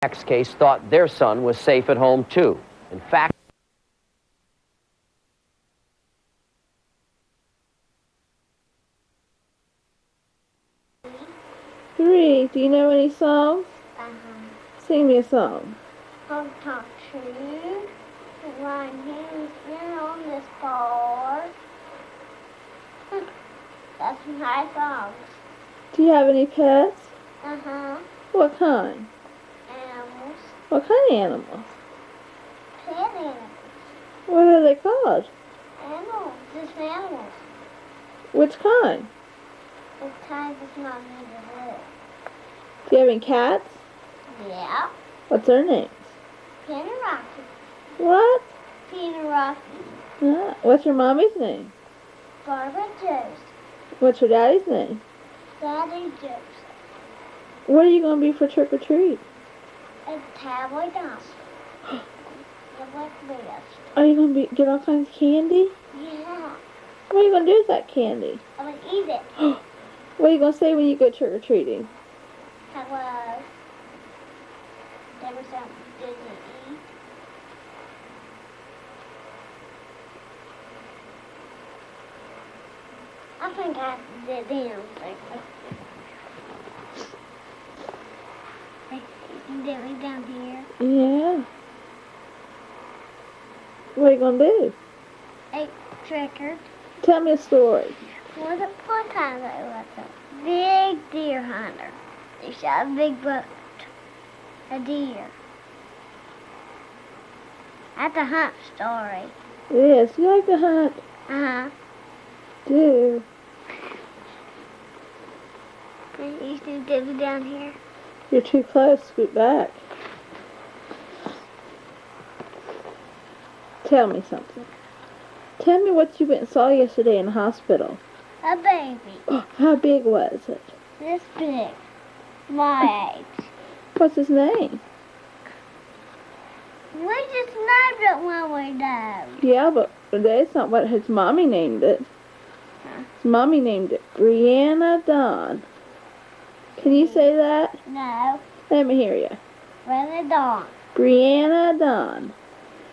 Next case thought their son was safe at home, too. In fact, Three. Do you know any songs? Sing me a song. I'll talk to you. Right here on this board. That's my songs. Do you have any pets? What kind? Animals. What kind of animals? Pet animals. What are they called? Animals. Just animals. Which kind? This kind is not made to live. Do you have any cats? Yeah. What's their names? Penny Rocky. What? Penny Rocky. What's your mommy's name? Barbara Jones. What's your daddy's name? Daddy Jones. What are you going to be for trick or treat? A cowboy dancer. The black best. Are you going to get all kinds of candy? Yeah. What are you going to do with that candy? I'm going to eat it. What are you going to say when you go trick or treating? Hello. There was something good to eat. I think I did them. Did we down here? Yeah. What are you going to do? A tricker. Tell me a story. One time I was a big deer hunter. They shot a big buck. A deer. That's a hunt story. Yes, you like to hunt. Do. You see Debbie down here? You're too close. Scoot back. Tell me something. Tell me what you went and saw yesterday in the hospital. A baby. How big was it? This big. My age. What's his name? We just named it when we died. Yeah, but that's not what his mommy named it. His mommy named it Brianna Dawn. Can you say that? No. Let me hear you. Brother Dawn. Brianna Dawn.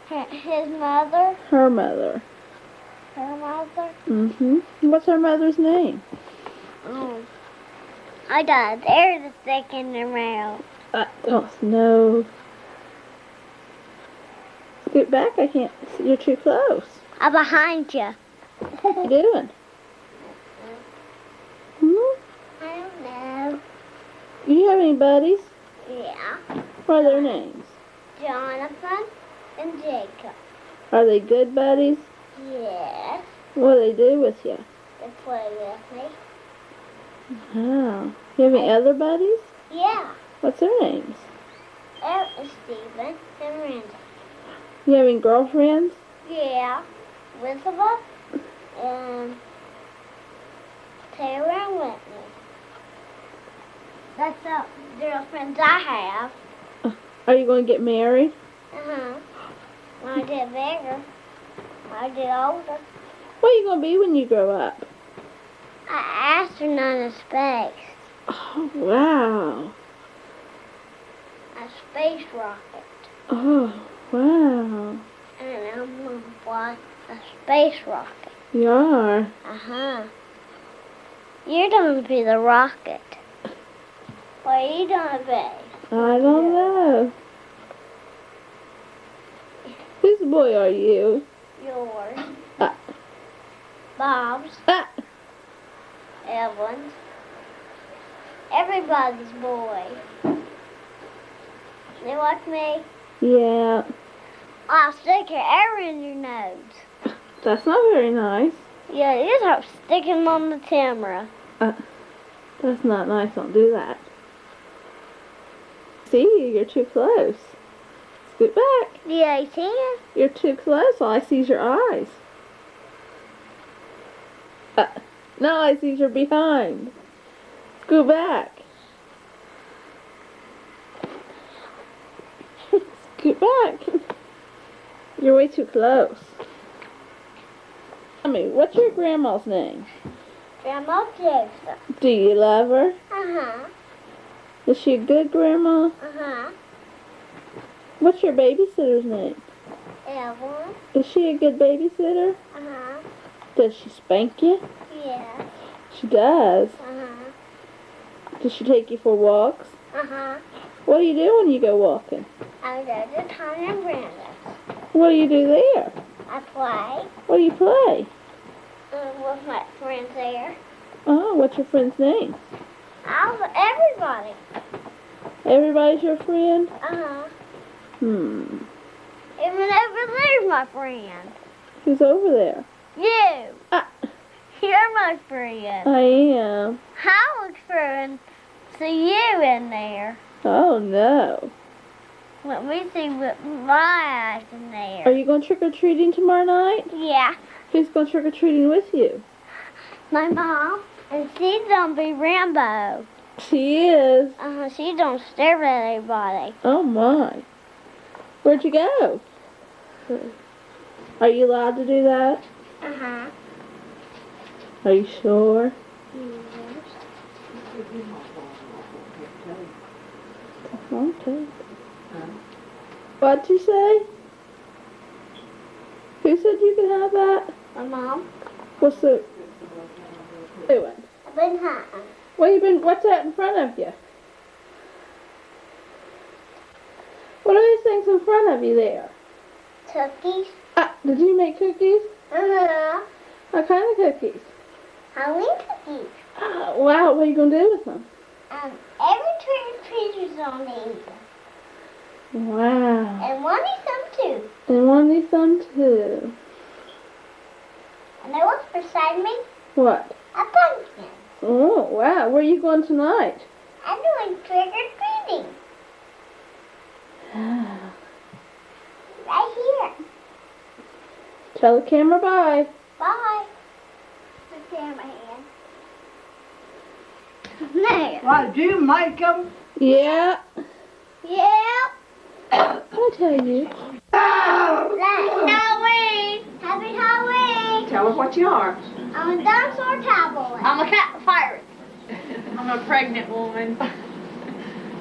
His mother. Her mother. Her mother. What's her mother's name? I got there's a stick in the mouth. I don't know. Scoot back. I can't see. You're too close. I'm behind you. What are you doing? I don't know. Do you have any buddies? Yeah. What are their names? Jonathan and Jacob. Are they good buddies? Yes. What do they do with you? They play with me. Wow. You have any other buddies? Yeah. What's their names? Eric and Stephen and Randy. You have any girlfriends? Yeah. Elizabeth and Taylor and Whitney. That's the girlfriends I have. Are you going to get married? When I get bigger, when I get older. What are you going to be when you grow up? An astronaut in space. Oh, wow. A space rocket. Oh, wow. And I'm going to fly a space rocket. You are? You're going to be the rocket. What are you going to be? I don't know. Whose boy are you? Yours. Ah. Bob's. Ah. Evan's. Everybody's boy. You like me? Yeah. I'll stick your arrow in your nose. That's not very nice. Yeah, it is. I'm sticking them on the camera. That's not nice. Don't do that. See you. You're too close. Scoot back. Yeah, you can. You're too close. All I see is your eyes. Now I see your behind. Scoot back. Scoot back. You're way too close. Tell me, what's your grandma's name? Grandma Joseph. Do you love her? Uh-huh. Is she a good grandma? Uh-huh. What's your babysitter's name? Evelyn. Is she a good babysitter? Uh-huh. Does she spank you? Yeah. She does. Uh-huh. Does she take you for walks? Uh-huh. What do you do when you go walking? I go to Tom and Brandon's. What do you do there? I play What do you play? with my friends there. Oh, what's your friend's name? Everybody. Everybody's your friend? Uh-huh. Hmm. Even over there's my friend. Who's over there? You. Ah, You're my friend. I am. I look for and see you in there. Oh, no. Let me see what my eyes in there. Are you going trick-or-treating tomorrow night? Yeah. Who's going trick-or-treating with you? My mom. And she's gonna be Rambo. She is. She don't stare at anybody. Oh, my. Where'd you go? Are you allowed to do that? Uh-huh. Are you sure? Okay. What'd you say? Who said you could have that? My mom. What's the doing? I've been hunting. What's that in front of you? What are these things in front of you there? Cookies. Ah, did you make cookies? Uh-huh. What kind of cookies? Halloween cookies. Ah, wow, what are you going to do with them? Every trick-or-treater's on these. Wow. And one needs some too. And one needs some too. And know what's beside me? What? A pumpkin. Oh, wow. Where are you going tonight? I'm doing trick-or-treating. Right here. Tell the camera bye. Bye. The camera hand. There. Why, do you make them? Yeah. Yeah. I tell you. That's Halloween. Happy Halloween. Tell her what you are. I'm a dinosaur cowboy. I'm a cat pirate. I'm a pregnant woman.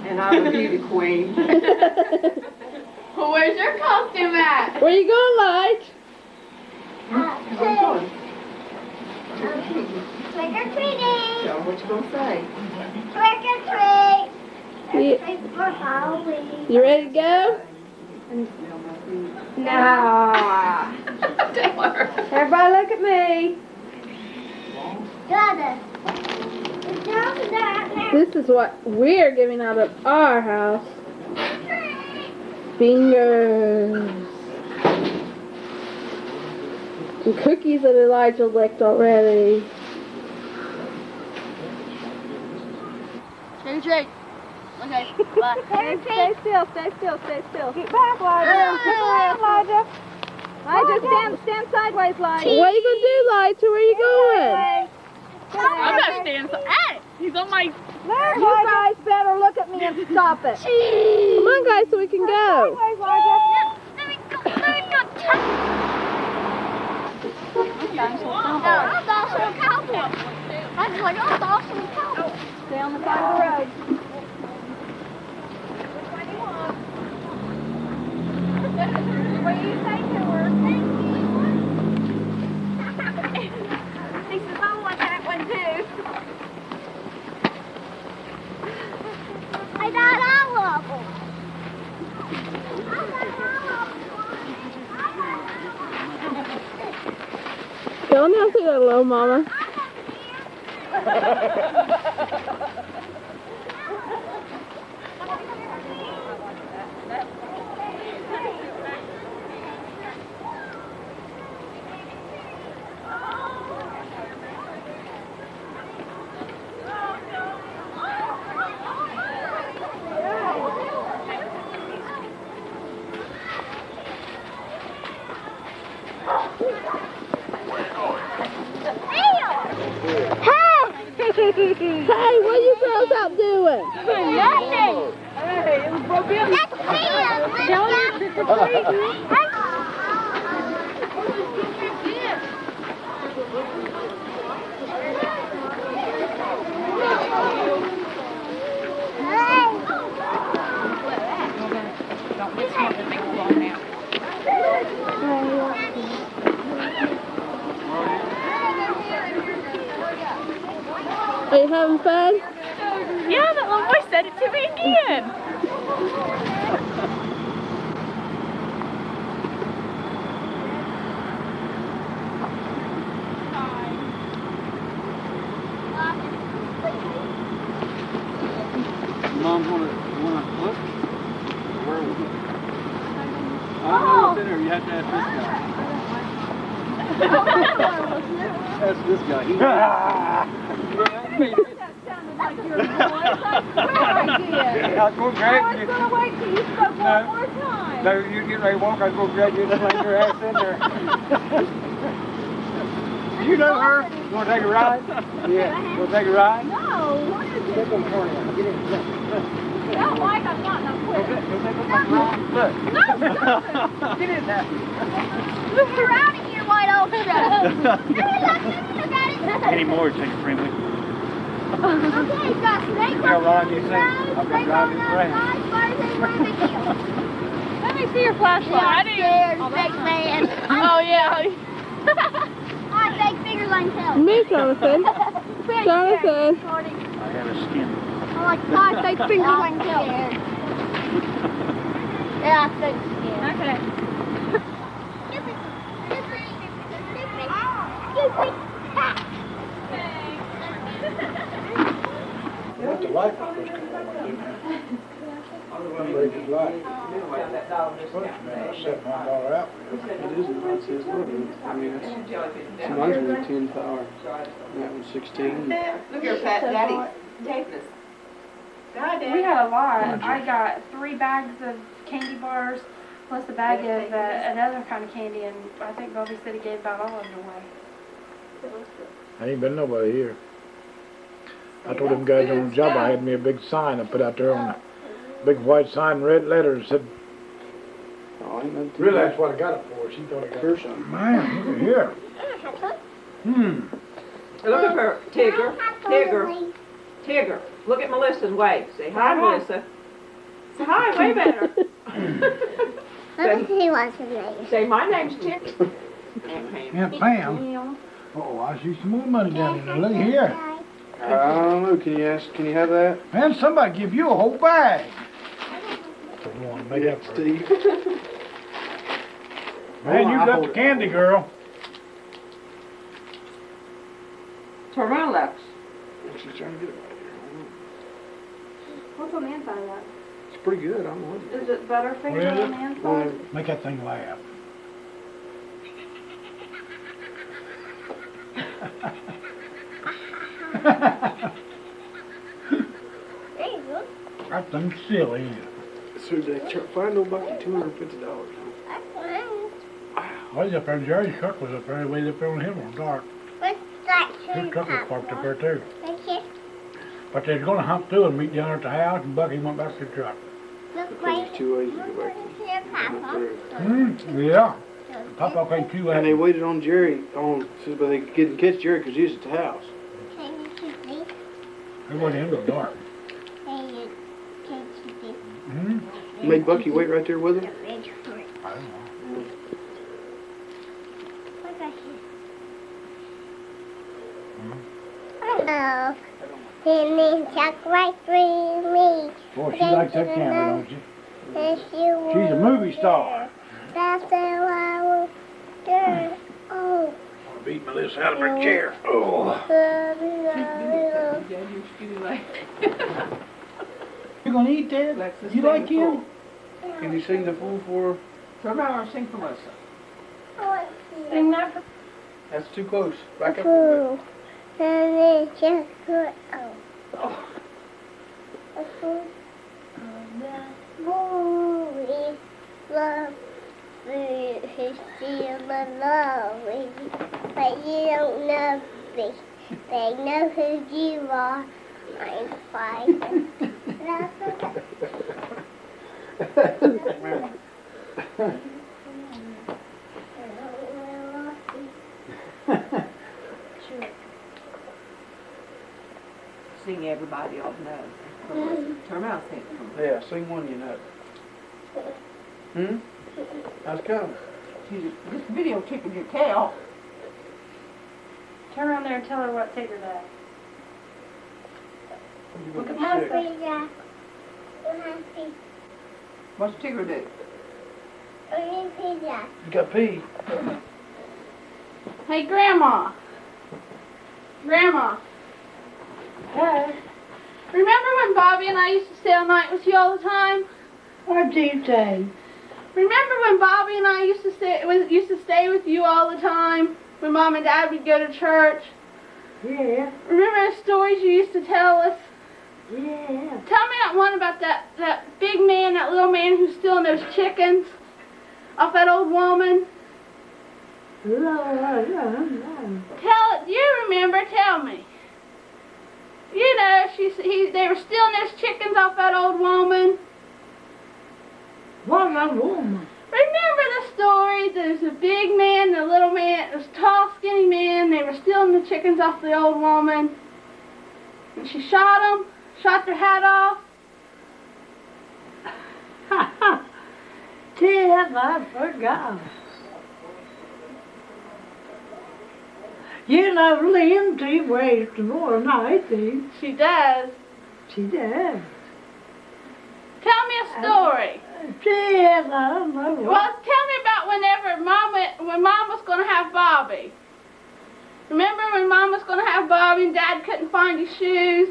And I'm a beauty queen. Well, where's your costume at? Where you going, Light? Trick or treating. Tell her what you gonna say. Trick or treat. Yeah. Trick for Halloween. You ready to go? Nah. Tell her. Everybody look at me. Got it. It's down to that. This is what we're giving out of our house. Fingers. And cookies that Elijah licked already. Shake, shake. Okay, bye. Stay still, stay still, stay still. Get back, Elijah. Get around, Elijah. Elijah, stand sideways, Elijah. What are you going to do, Light? Where are you going? I'm not standing. Hey, he's on my. There, you guys better look at me and stop it. Come on, guys, so we can go. Sideways, Elijah. Let me go. I'm also a cowboy. I was like, I'm also a cowboy. Stay on the side of the road. What do you say to her? He says, I want that one too. I got all of them. Go on down to that little mama. Hey, what are you girls out doing? Nothing. That's It's not gonna take long now. Are you having fun? Yeah, that little boy said it to me again. Mom wanna look? Where was it? I don't know what's in there. You have to ask this guy. Ask this guy. He That sounded like your voice. I'll go I drag was you. going to wait till you spoke one more time. No, you get ready to walk, I'll go grab you and sling your ass in there. You know her? You wanna take a ride? Yeah. You wanna take a ride? No, what is it? Get in the corner. Get in. Don't like I'm not no quick. Go take a ride. Look. Get in there. You're out of here, white old shut. Any more, take a friend with you. Okay, got snake Yeah, Ron, you say, I've been driving friend. Let me see your flashlight. I didn't. Oh, yeah. Alright, fake fingers on tail. Me, Jonathan. Jonathan. I have a skin. I like five fake fingers on tail. Yeah, fake skin. Okay. What the light was supposed to come on, didn't it? I break his light. $7 out. It isn't. It's his little bit. I mean, it's mine's only 10 power. And that one's 16. Look here, Pat, Daddy, take this. We had a lot. I got 3 bags of candy bars, plus a bag of another kind of candy, and I think Bobby said he gave about all of it away. Ain't been nobody here. I told them guys on the job I had me a big sign I put out there on a big white sign, red letters, said, Oh, ain't nothing. really that's what I got it for. She thought I got it. Man, look at here. Look at her, Tigger, Tigger, Tigger. Look at Melissa's wave. Say hi, Melissa. Say hi, way better. Let me see what's her name. Say my name's Tigger. Yeah, Pam. Oh, I see some more money down in there. Look here. I don't know. Can you have that? Man, somebody give you a whole bag. Come on, make up for it. Steve. Man, you got the candy, girl. Turn around, Lex. She's trying to get it right here. What's on the inside of that? It's pretty good. I don't know. Is it Butterfinger What is on the inside? Make that thing laugh. There you go. That thing's silly, ain't it? So they find no bucket $250. That's fine. I was up there, Jerry's truck was up there, way up there on the hill, dark. What's that His tree truck was parked up there too. Look here. But they was gonna hump through and meet down at the house, and Bucky went back to the truck. Look Because right. there's 2 ways to go Look back. right here, Papa. Yeah. Papa came too And they late. waited on Jerry, but they couldn't catch Jerry because he was at the house. Can you keep this? It wasn't in the dark. Can you keep this? Made Bucky wait right there with him. The big fruit. I don't know. Look right here. Hello. He means Chuck right for me. Boy, she likes that camera, don't you? Yes, you She's a movie star. That's what I will do. Oh. I beat Melissa out of her chair. Oh. You gonna eat that? Alexis, You sing like the him? fool. Can you sing the fool for? Turn around and sing for Melissa. Sing that for That's too close. Back up a little bit. And then just put Oh. a fool. Movie. Love. He's still lovely. But you don't know me. They know who you are. I'm fine. Sing everybody all knows. Turn around, sing for me. Yeah, sing one you know. Hmm? How's it going? This video tickled your tail. Turn around there and tell her what Tigger does. Look at Happy sick. Jack. Happy. What's Tigger do? Happy Jack. You got pee. Hey, Grandma. Grandma. Hey, Remember when Bobby and I used to stay all night with you all the time? what'd you say? Remember when Bobby and I used to stay with you all the time? When Mom and Dad would go to church? Yeah, Remember the stories you used to tell us? yeah. Tell me that one about that big man, that little man who's stealing those chickens off that old woman. Lord, Do you remember? Tell me. You know, they were stealing those chickens off that old woman. what a woman. Remember the story? There's a big man and a little man. It was a tall, skinny man. They were stealing the chickens off the old woman. And she shot them, shot their hat off. Tim, I forgot. You know, Lindsay weighs more than I think. She does. She does. Tell me a story. Tim, I don't know Well, what. tell me about when Mom was going to have Bobby. Remember when Mom was going to have Bobby and Dad couldn't find his shoes?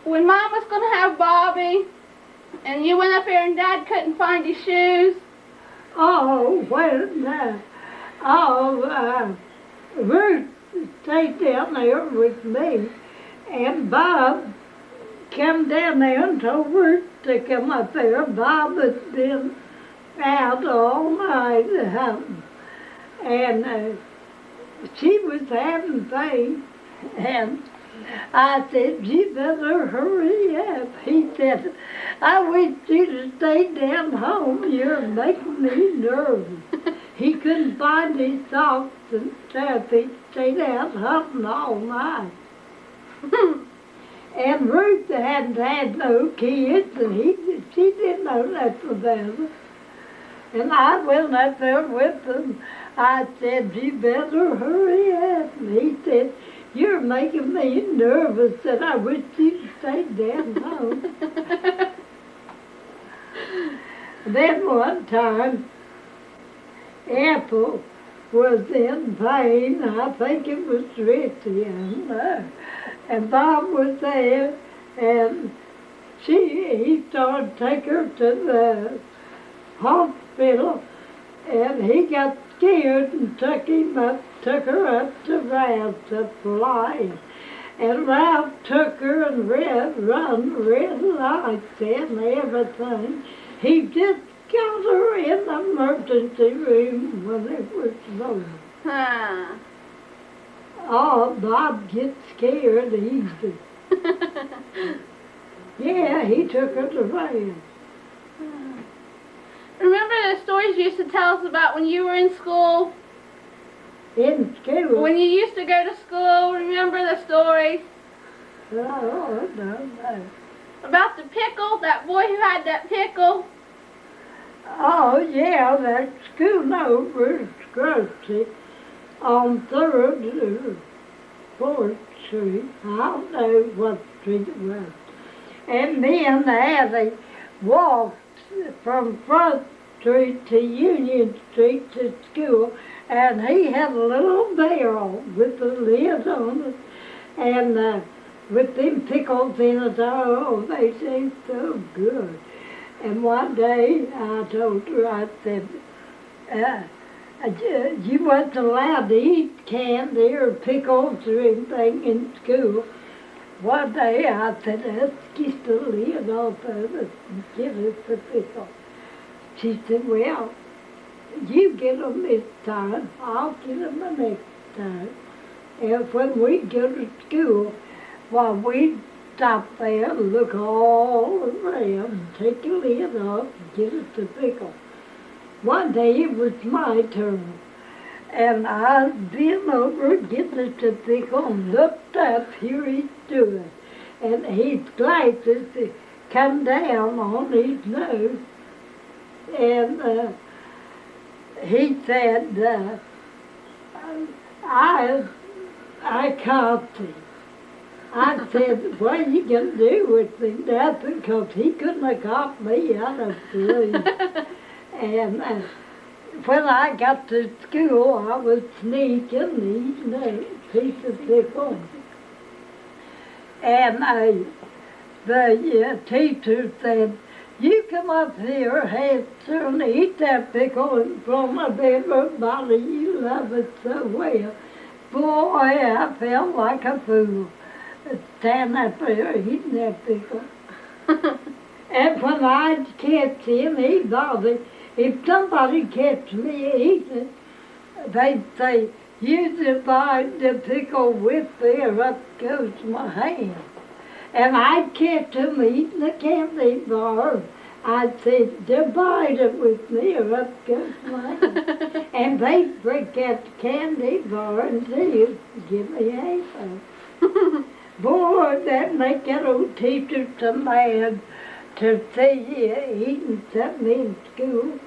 When Mom was going to have Bobby and you went up there and Dad couldn't find his shoes? Oh, well, no. Oh, Ruth stayed down there with me, and Bob came down there and told Ruth to come up there. Bob had been out all night, and she was having pain, and I said, you better hurry up. He said, I wish you'd have stayed down home. You're making me nervous. He couldn't find his socks and stuff. He stayed out hunting all night. And Ruth hadn't had no kids, and she didn't know nothing about it. And I went up there with him. I said, you better hurry up. And he said, you're making me nervous, and I wish you'd stayed down home. Then one time, Apple was in pain. I think it was Richie, I don't know. And Bob was there, and he started to take her to the hospital, and he got scared and took her up to Ralph to fly. And Ralph took her and run red lights and everything. He just got her in the emergency room when it was over. Huh. Oh, Bob gets scared easy. Yeah, he took her to Ralph. Remember the stories you used to tell us about when you were in school? In school? When you used to go to school, remember the stories? Oh, no. About the pickle, that boy who had that pickle? Oh, yeah, that school over at Scrubsy on 3rd or 4th Street. I don't know what street it was. And me and Addie walked from Front Street to Union Street to school, and he had a little barrel with a lid on it, and with them pickles in it. Oh, they taste so good. And one day I told her, I said, you wasn't allowed to eat candy or pickles or anything in school. One day I said, let's get the lid off of it and give us the pickle. She said, well, you get them this time, I'll get them the next time. And when we go to school, while we stop there and look all around and take the lid off and get us the pickle. One day it was my turn, and I bent over getting us the pickle and looked up, here he's doing. And his glasses, come down on his nose, and he said, I caught him. I said, what are you going to do with me? Nothing, because he couldn't have got me out of sleep. And when I got to school, I was sneaking eating a piece of pickle. And the teacher said, you come up here, Hester, and eat that pickle in front of everybody. You love it so well. Boy, I felt like a fool standing up there eating that pickle. And when I'd catch anybody, if somebody catch me eating, they'd say, you divide the pickle with there, up goes my hand. And I'd catch them eating a candy bar. I'd say, divide it with me, or up goes my hand. And they'd break out the candy bar and say, give me a half. Boy, that make that old teacher so mad to see you eating something in school.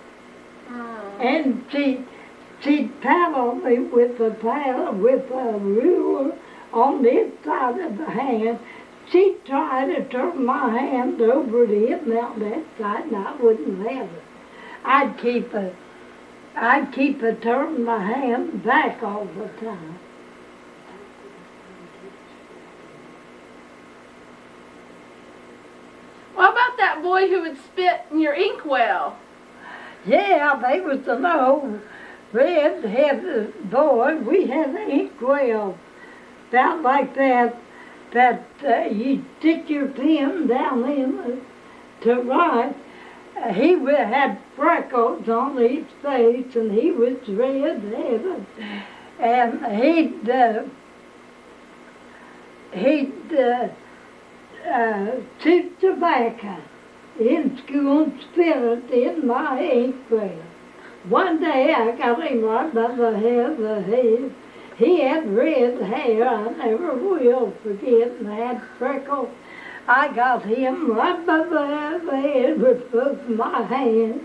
And she'd paddle me with a ruler on this side of the hand. She'd try to turn my hand over to hit me on that side, and I wouldn't have it. I'd keep a turning my hand back all the time. What about that boy who would spit in your inkwell? Yeah, they was an old red-headed boy. We had an inkwell about like that you stick your pen down in to write. He had freckles on his face, and he was red-headed. And he'd chew tobacco in school and spit it in my inkwell. One day I got him right by the head of the head. He had red hair, I never will forget, and had freckles. I got him right by the head with both my hands.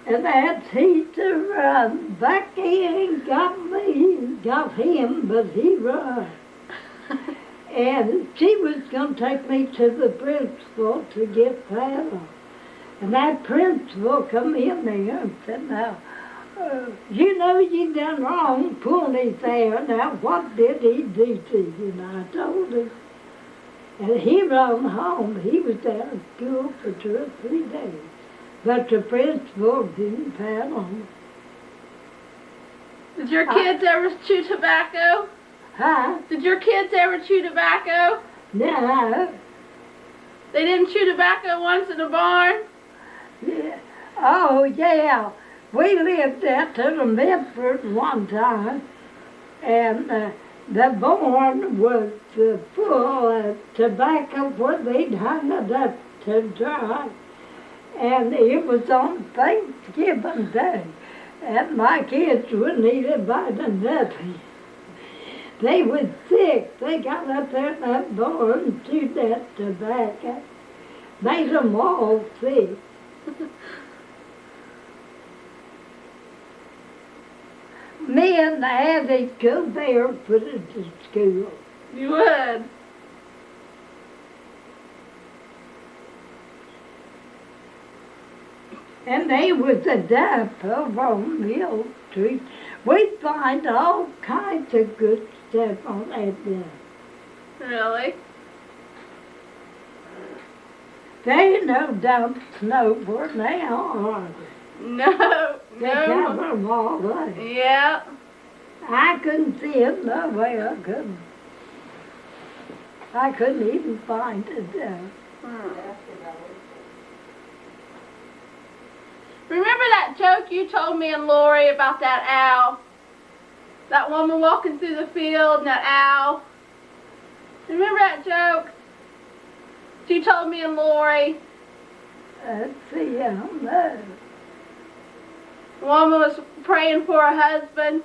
And that teacher run back in, got me, got him, but he run. And she was going to take me to the principal to get paddled. And that principal come in there and said, now, you know you done wrong pulling his hair. Now, what did he do to you? And I told him. And he run home. He was out of school for 2 or 3 days. But the principal didn't paddle him. Did your kids ever chew tobacco? Huh? Did your kids ever chew tobacco? No. They didn't chew tobacco once in the barn? Yeah. Oh, yeah. We lived out to the Medford one time, and the barn was full of tobacco where they'd hung it up to dry. And it was on Thanksgiving Day, and my kids wouldn't eat a bite of nothing. They was sick. They got up there in that barn and chewed that tobacco. Made them all sick. Me and the Addie go barefooted to school. You would. And they was a dump over on Mill Street. We'd find all kinds of good stuff on that dump. Really? There ain't no dumps nowhere now, are there? No, They cover no. them all up. Yeah. I couldn't see it no way. I couldn't even find it. Remember that joke you told me and Lori about that owl? That woman walking through the field and that owl? Remember that joke? She told me and Lori. Let's see, I don't know. The woman was praying for her husband.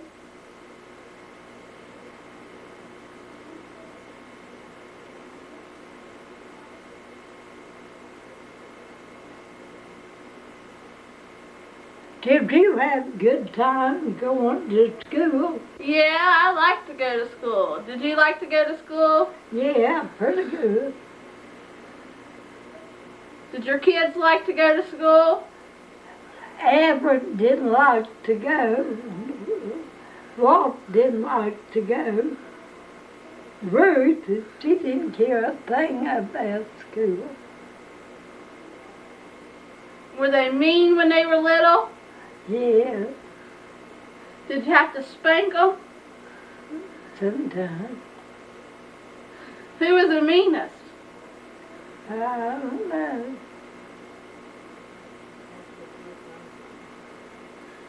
Did you have a good time going to school? Yeah, I like to go to school. Did you like to go to school? Yeah, pretty good. Did your kids like to go to school? Everett didn't like to go. Walt didn't like to go. Ruth, she didn't care a thing about school. Were they mean when they were little? Yeah, Did you have to spank them? sometimes. Who was the meanest? I don't know.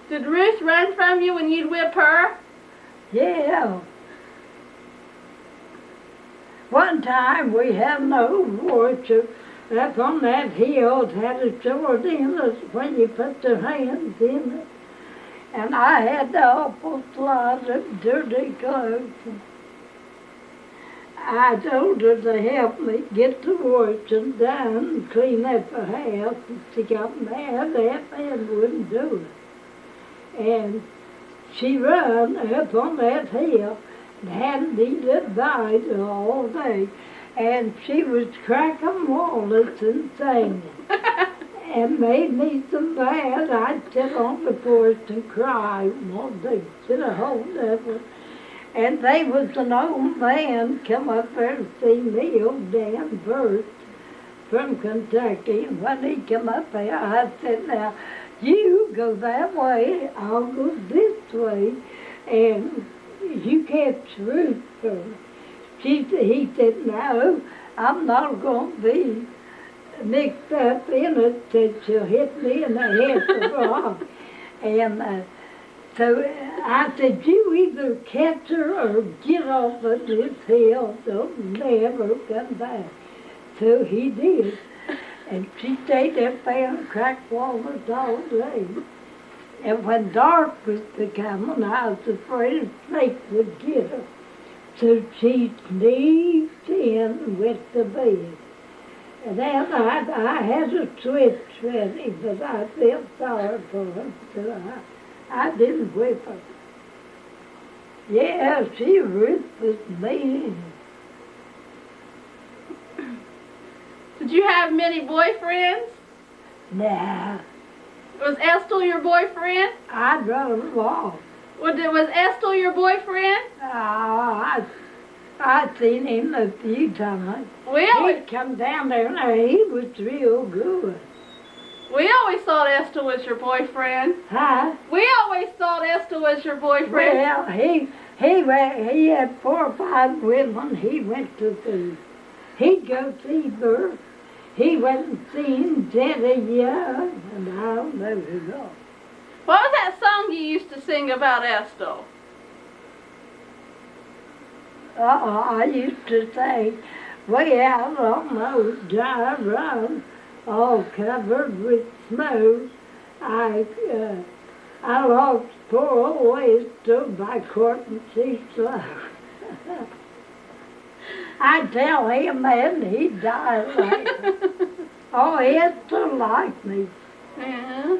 Did Ruth run from you when you'd whip her? Yeah. One time we had an old orchard up on that hill. It had a sword in it when you put your hands in it. And I had the awful lot of dirty clothes. I told her to help me get the orchard done and clean up the house. And she got mad at me and wouldn't do it. And she run up on that hill and hadn't eaten a bite all day. And she was cracking walnuts and singing. And made me so mad I'd sit on the porch and cry while they get a hold of her. And they was an old man come up there to see me, old Dan Burt from Kentucky. And when he come up there, I said, now, you go that way, I'll go this way, and you catch Ruth first. He said, no, I'm not going to be mixed up in it that she'll hit me in the head with a rock. And so I said, you either catch her or get off of this hill, don't never come back. So he did. And she stayed up there and cracked walnuts all day. And when dark was becoming, I was afraid a snake would get her. So she sneaked in and went to bed. And then I had a switch ready, but I felt sorry for her, so I didn't whip her. Yeah, she was mean. Did you have many boyfriends? Nah, Was Estill your boyfriend? I'd run them off. Was Estill your boyfriend? I'd seen him a few times. We always He'd come down there and he was real good. thought Estill was your boyfriend. Huh? We always thought Estill was your boyfriend. Well, he had 4 or 5 women he went to see. He'd go see Bert. He went and seen Jenny Young, and I don't know who else. What was that song you used to sing about Estill? I used to say, way out on those dry roads, all covered with snow, I lost poor old Estill by courting Cecil. I'd tell him that and he'd die laughing. Oh, Estill liked me. Yeah.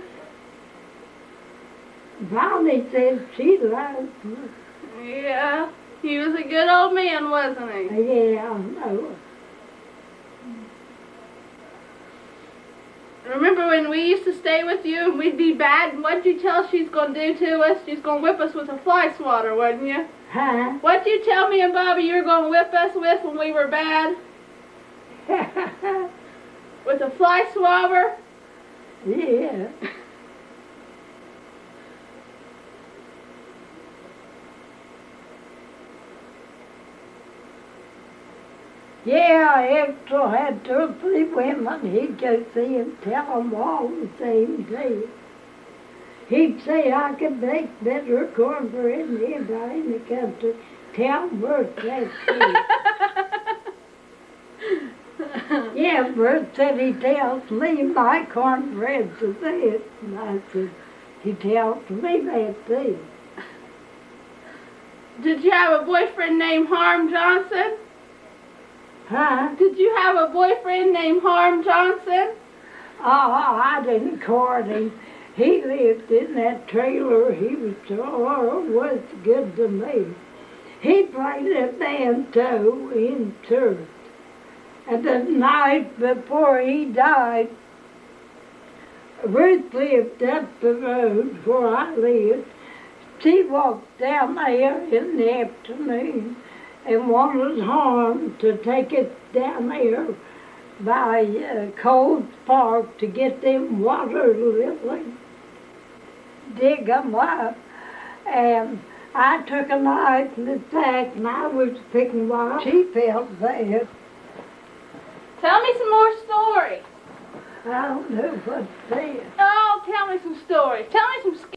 Bonnie said she liked me. Yeah. He was a good old man, wasn't he? Yeah, I know. Remember when we used to stay with you and we'd be bad, and what'd you tell she's going to do to us? She's going to whip us with a fly swatter, wasn't you? Huh? What'd you tell me and Bobby you were going to whip us with when we were bad? With a fly swabber? Yeah. Yeah, Estill had 2 or 3 women. He'd go see and tell them all the same day. He'd say, I could make better cornbread than anybody in the country. Tell Bert that too. Yeah, Bert said he tells me my cornbread's the best. And I said, he tells me that too. Did you have a boyfriend named Harm Johnson? Huh? Did you have a boyfriend named Harm Johnson? Oh, I didn't court him. He lived in that trailer. He was good to me. He played a banjo in church. And the night before he died, Ruth lived up the road where I lived. She walked down there in the afternoon and wanted Harm to take us down there by Cold Park to get them water lilies, dig them up. And I took a knife in the sack and I was picking wild. She felt bad. Tell me some more stories. I don't know what to say. Oh, tell me some stories. Tell me some